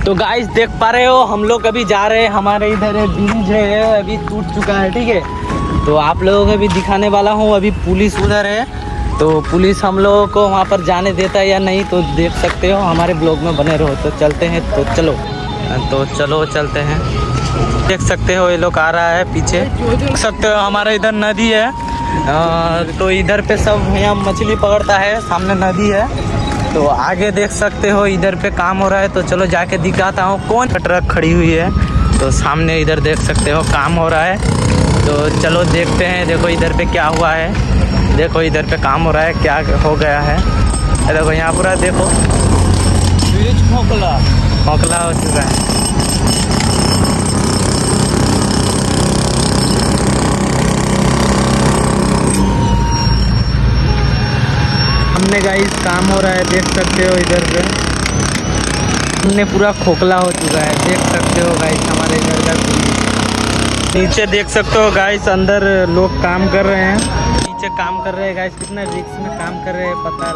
तो गाइस देख पा रहे हो हम लोग अभी जा रहे हैं, हमारे इधर ब्रिज है अभी टूट चुका है, ठीक है। तो आप लोगों को भी दिखाने वाला हूँ, अभी पुलिस उधर है, तो पुलिस हम लोगों को वहाँ पर जाने देता है या नहीं तो देख सकते हो, हमारे ब्लॉग में बने रहो। तो चलते हैं, तो चलो चलते हैं। देख सकते हो ये लोग आ रहा है पीछे, देख सकते हो हमारे इधर नदी है। तो इधर पे सब यहाँ मछली पकड़ता है, सामने नदी है। तो आगे देख सकते हो इधर पे काम हो रहा है, तो चलो जाके दिखाता हूँ कौन ट्रक खड़ी हुई है। तो सामने इधर देख सकते हो काम हो रहा है, तो चलो देखते हैं। देखो इधर पे क्या हुआ है, देखो इधर पे काम हो रहा है, क्या हो गया है। देखो यहाँ पूरा देखो ब्रिज खोखला हो चुका है। हमने गाइस काम हो रहा है, देख सकते हो इधर पे हमने पूरा खोखला हो चुका है, देख सकते हो गाइस हमारे इधर का। नीचे देख सकते हो गाइस अंदर लोग काम कर रहे हैं, नीचे काम कर रहे हैं गाइस, कितना रिस्क में काम कर रहे हैं पता